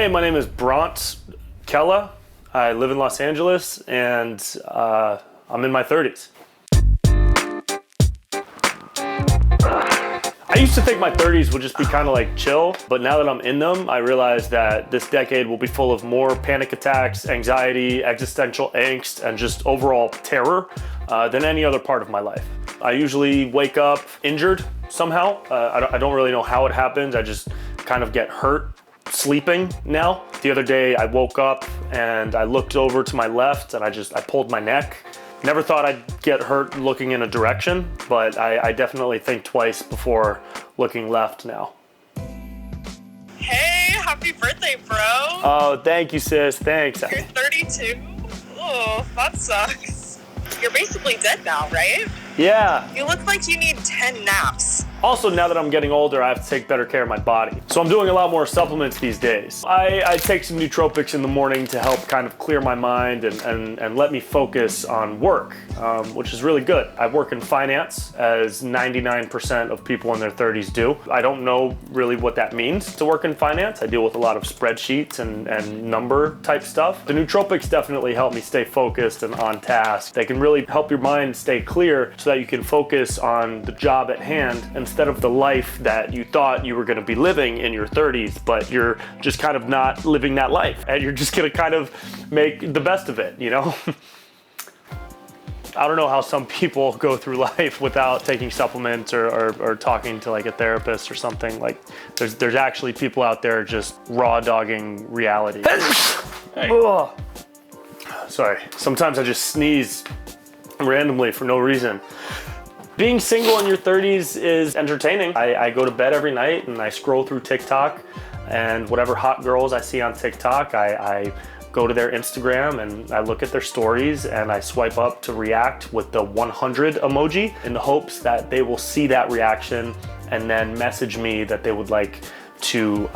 Hey, my name is Brent Pella. I live in Los Angeles, and I'm in my 30s. I used to think my 30s would just be kind of like chill, but now that I'm in them, I realize that this decade will be full of more panic attacks, anxiety, existential angst, and just overall terror than any other part of my life. I usually wake up injured somehow. I don't really know how it happens. I just kind of get hurt sleeping now. The other day I woke up and I looked over to my left and I pulled my neck. Never thought I'd get hurt looking in a direction, but I definitely think twice before looking left now. Hey, happy birthday, bro. Oh, thank you, sis. Thanks. You're 32? Oh, that sucks. You're basically dead now, right? Yeah. You look like you need 10 naps. Also, now that I'm getting older, I have to take better care of my body. So I'm doing a lot more supplements these days. I take some nootropics in the morning to help kind of clear my mind and let me focus on work, which is really good. I work in finance, as 99% of people in their 30s do. I don't know really what that means to work in finance. I deal with a lot of spreadsheets and number type stuff. The nootropics definitely help me stay focused and on task. They can really help your mind stay clear so that you can focus on the job at hand instead of the life that you thought you were going to be living in your 30s, but you're just kind of not living that life, and you're just going to kind of make the best of it, you know? I don't know how some people go through life without taking supplements or talking to like a therapist or something. Like there's actually people out there just raw dogging reality. Hey. Sorry, sometimes I just sneeze randomly for no reason. Being single in your 30s is entertaining. I go to bed every night and I scroll through TikTok, and whatever hot girls I see on TikTok, I go to their Instagram and I look at their stories and I swipe up to react with the 100 emoji in the hopes that they will see that reaction and then message me that they would like to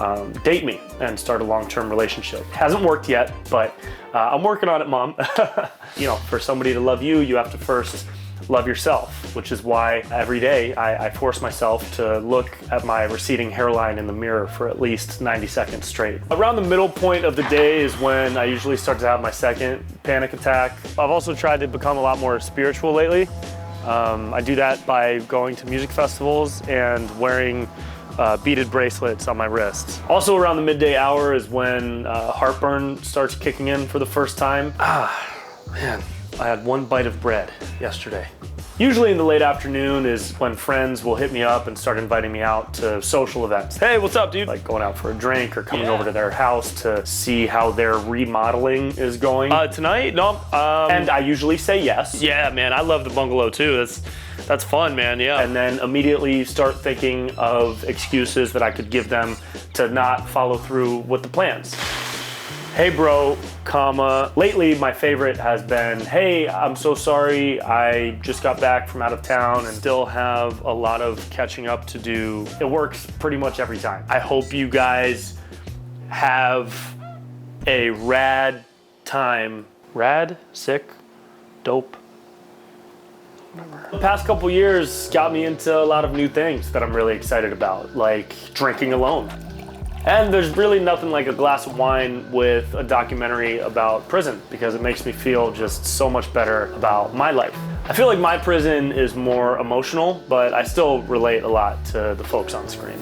date me and start a long-term relationship. Hasn't worked yet, but I'm working on it, Mom. You know, for somebody to love you, you have to first love yourself, which is why every day I force myself to look at my receding hairline in the mirror for at least 90 seconds straight. Around the middle point of the day is when I usually start to have my second panic attack. I've also tried to become a lot more spiritual lately. I do that by going to music festivals and wearing beaded bracelets on my wrists. Also around the midday hour is when heartburn starts kicking in for the first time. Man. I had one bite of bread yesterday. Usually in the late afternoon is when friends will hit me up and start inviting me out to social events. Hey, what's up, dude? Like going out for a drink or coming over to their house to see how their remodeling is going. Tonight? No. And I usually say yes. Yeah, man, I love the bungalow too. That's fun, man, yeah. And then immediately start thinking of excuses that I could give them to not follow through with the plans. Hey bro, comma. Lately my favorite has been, hey, I'm so sorry, I just got back from out of town and still have a lot of catching up to do. It works pretty much every time. I hope you guys have a rad time. Rad? Sick? Dope? Whatever. The past couple years got me into a lot of new things that I'm really excited about, like drinking alone. And there's really nothing like a glass of wine with a documentary about prison, because it makes me feel just so much better about my life. I feel like my prison is more emotional, but I still relate a lot to the folks on screen.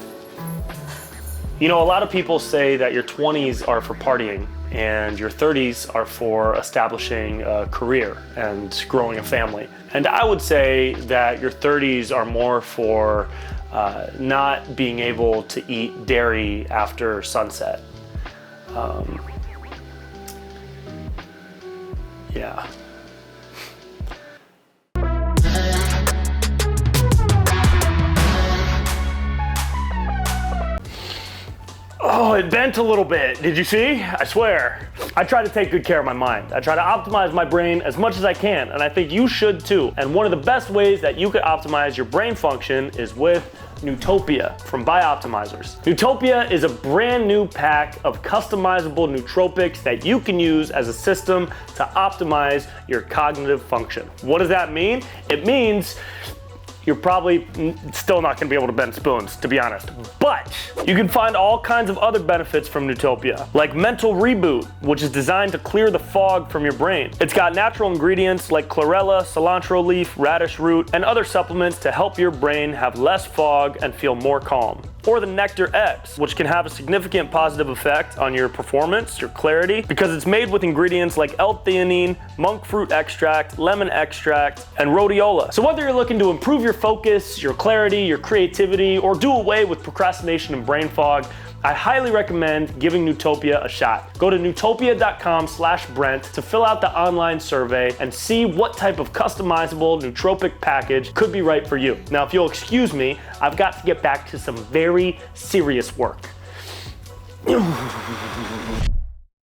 You know, a lot of people say that your 20s are for partying and your 30s are for establishing a career and growing a family. And I would say that your 30s are more for not being able to eat dairy after sunset. Yeah. Oh, it bent a little bit. Did you see? I swear. I try to take good care of my mind. I try to optimize my brain as much as I can, and I think you should too. And one of the best ways that you could optimize your brain function is with Nootopia from Bioptimizers. Nootopia is a brand new pack of customizable nootropics that you can use as a system to optimize your cognitive function. What does that mean? It means you're probably still not gonna be able to bend spoons, to be honest. But you can find all kinds of other benefits from Nootopia, like mental reboot, which is designed to clear the fog from your brain. It's got natural ingredients like chlorella, cilantro leaf, radish root, and other supplements to help your brain have less fog and feel more calm. Or the Nectar X, which can have a significant positive effect on your performance, your clarity, because it's made with ingredients like L-theanine, monk fruit extract, lemon extract, and rhodiola. So whether you're looking to improve your focus, your clarity, your creativity, or do away with procrastination and brain fog, I highly recommend giving Nootopia a shot. Go to nootopia.com/Brent to fill out the online survey and see what type of customizable nootropic package could be right for you. Now, if you'll excuse me, I've got to get back to some very serious work.